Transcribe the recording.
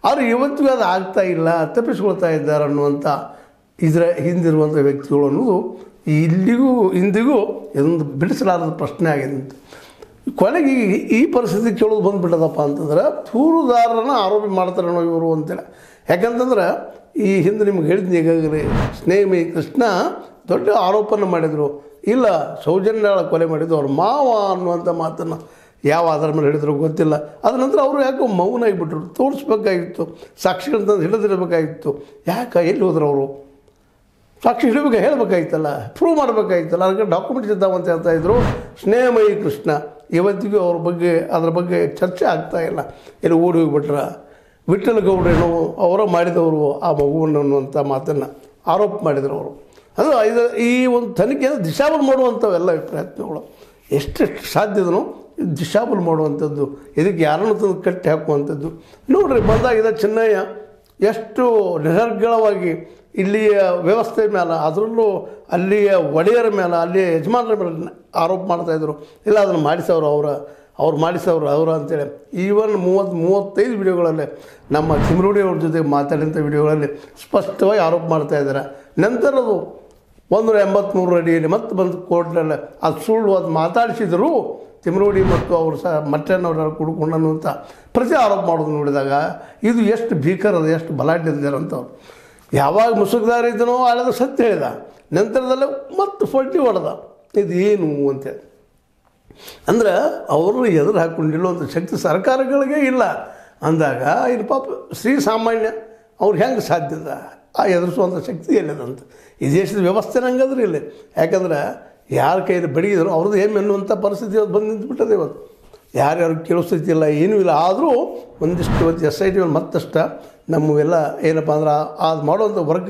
ಆದರೆ ಇವತ್ತಿಗೂ ಅದು ಆಗ್ತಾ ಇಲ್ಲ, ತಪ್ಪಿಸ್ಕೊಳ್ತಾ ಇದ್ದಾರೆ ಅನ್ನುವಂಥ ಇದರ ಹಿಂದಿರುವಂಥ ವ್ಯಕ್ತಿಗಳು ಅನ್ನೋದು ಇಂದಿಗೂ ಇದೊಂದು ಬಿಡಿಸಲಾರದ ಪ್ರಶ್ನೆ ಆಗಿದೆ ಅಂತ. ಕೊನೆಗೆ ಈ ಪರಿಸ್ಥಿತಿ ಕೇಳೋದು ಬಂದುಬಿಟ್ಟದಪ್ಪ ಅಂತಂದ್ರೆ ದೂರುದಾರರನ್ನು ಆರೋಪಿ ಮಾಡ್ತಾರೇನೋ ಇವರು ಅಂತೇಳಿ. ಯಾಕಂತಂದ್ರೆ ಈ ಹಿಂದೆ ನಿಮ್ಗೆ ಹೇಳಿದ್ನಿ ಈಗಾಗಲೇ, ಸ್ನೇಹಮಯಿ ಕೃಷ್ಣ ದೊಡ್ಡ ಆರೋಪನ ಮಾಡಿದರು. ಇಲ್ಲ, ಸೌಜನ್ಯಳ ಕೊಲೆ ಮಾಡಿದ್ದು ಅವ್ರ ಮಾವ ಅನ್ನುವಂಥ ಮಾತನ್ನು ಯಾವ ಆಧಾರ ಮೇಲೆ ಹೇಳಿದ್ರು ಗೊತ್ತಿಲ್ಲ. ಅದ ನಂತರ ಅವರು ಯಾಕೋ ಮೌನ ಆಗಿಬಿಟ್ರು. ತೋರಿಸ್ಬೇಕಾಗಿತ್ತು, ಸಾಕ್ಷಿಗಳಂತಂದು ಹಿಡಿದಿರಬೇಕಾಗಿತ್ತು. ಯಾಕೆ ಎಲ್ಲಿ ಹೋದ್ರು ಅವರು? ಸಾಕ್ಷಿ ಹೇಳಬೇಕಾಗಿತ್ತಲ್ಲ, ಪ್ರೂವ್ ಮಾಡಬೇಕಾಗಿತ್ತಲ್ಲ. ಅದಕ್ಕೆ ಡಾಕ್ಯುಮೆಂಟ್ಸ್ ಇದ್ದಾವಂತ ಹೇಳ್ತಾಯಿದ್ರು. ಸ್ನೇಹಮಯಿ ಕೃಷ್ಣ ಇವತ್ತಿಗೂ ಅದ್ರ ಬಗ್ಗೆ ಚರ್ಚೆ ಆಗ್ತಾಯಿಲ್ಲ. ಎಲ್ಲಿ ಓಡಿ ಹೋಗಿಬಿಟ್ರ? ವಿಠ್ಠಲ ಗೌಡ್ರೇನು ಅವರ ಮಾಡಿದವರು ಆ ಮಗುವನ್ನು ಅನ್ನುವಂಥ ಮಾತನ್ನು ಆರೋಪ ಮಾಡಿದರು ಅವರು. ಅದು ಈ ಒಂದು ತನಿಖೆಯನ್ನು ದಿಶಾಬಲ್ ಮಾಡುವಂಥವೆಲ್ಲ ಪ್ರಯತ್ನಗಳು ಎಷ್ಟೆಷ್ಟು ಸಾಧ್ಯದನೋ ದಿಶಾಬಲ್ ಮಾಡುವಂಥದ್ದು, ಇದಕ್ಕೆ ಯಾರನ್ನು ತಂದು ಕಟ್ಟಿ ಹಾಕುವಂಥದ್ದು. ನೋಡಿರಿ, ಬಂದಾಗಿದೆ ಚೆನ್ನಯ್ಯ ಎಷ್ಟು ನಿರರ್ಗಳವಾಗಿ ಇಲ್ಲಿಯ ವ್ಯವಸ್ಥೆ ಮೇಲೆ, ಅದರಲ್ಲೂ ಅಲ್ಲಿಯ ಒಡೆಯರ ಮೇಲೆ, ಅಲ್ಲಿಯ ಯಜಮಾನರ ಮೇಲೆ ಆರೋಪ ಮಾಡ್ತಾಯಿದ್ರು. ಇಲ್ಲ, ಅದನ್ನು ಅವ್ರು ಮಾಡಿಸೋರು ಅವರು ಅಂತೇಳಿ. ಈವನ್ 30-35 ವಿಡಿಯೋಗಳಲ್ಲಿ ನಮ್ಮ ತಿಮ್ರೋಡಿ ಅವ್ರ ಜೊತೆ ಮಾತಾಡಿದಂಥ ವಿಡಿಯೋಗಳಲ್ಲಿ ಸ್ಪಷ್ಟವಾಗಿ ಆರೋಪ ಮಾಡ್ತಾಯಿದ್ದಾರೆ. ನಂತರ ಅದು 183 ಅಡಿಯಲ್ಲಿ ಮತ್ತೆ ಬಂದು ಕೋರ್ಟ್ನಲ್ಲಿ ಅದು ಸುಳ್ಳು, ಅದು ಮಾತಾಡಿಸಿದರು ತಿಮ್ರೋಡಿ ಮತ್ತು ಅವರು ಮಟ್ಟನವ್ರ ಕುಡ್ಕೊಂಡು ಅನ್ನುವಂಥ ಪ್ರತಿ ಆರೋಪ ಮಾಡೋದು ನೋಡಿದಾಗ ಇದು ಎಷ್ಟು ಭೀಕರದ, ಎಷ್ಟು ಬಲಾಢ್ಯದಿದ್ದಾರೆ ಅಂತವ್ರು. ಯಾವಾಗ ಮುಸುಕದಾರ ಇದ್ದನೋ ಆಳದ ಸತ್ಯ ಹೇಳಿದ, ನಂತರದಲ್ಲೇ ಮತ್ತೆ ಫಲ್ಟಿ ಹೊಡೆದ. ಇದು ಏನು ಅಂತೇಳಿ ಅಂದ್ರೆ ಅವರು ಎದುರು ಹಾಕ್ಕೊಂಡಿಲ್ಲುವಂಥ ಶಕ್ತಿ ಸರ್ಕಾರಗಳಿಗೆ ಇಲ್ಲ ಅಂದಾಗ ಇದು ಪಾಪ ಶ್ರೀಸಾಮಾನ್ಯ ಅವ್ರಿಗೆ ಹೆಂಗೆ ಸಾಧ್ಯದ ಆ ಎದುರಿಸುವಂಥ ಶಕ್ತಿ ಎಲ್ಲಿದಂತ. ಈ ದೇಶದ ವ್ಯವಸ್ಥೆ ಹಂಗಂದ್ರೆ ಇಲ್ಲ. ಯಾಕಂದ್ರೆ ಯಾರ ಕೈಯಲ್ಲಿ ಬಡಿಗಿದ್ರು ಅವ್ರದ್ದು ಏನು ಅನ್ನುವಂಥ ಪರಿಸ್ಥಿತಿ ಇವತ್ತು ಬಂದು ನಿಂತುಬಿಟ್ಟದೆ. ಇವತ್ತು ಯಾರ್ಯಾರು ಕೇಳೋ ಸ್ಥಿತಿ ಇಲ್ಲ, ಏನೂ ಇಲ್ಲ. ಆದರೂ ಒಂದಿಷ್ಟು ಇವತ್ತು SIT ಮತ್ತಷ್ಟು ನಮ್ಮವೆಲ್ಲ ಏನಪ್ಪ ಅಂದ್ರೆ ಅದು ಮಾಡುವಂಥ ವರ್ಕ್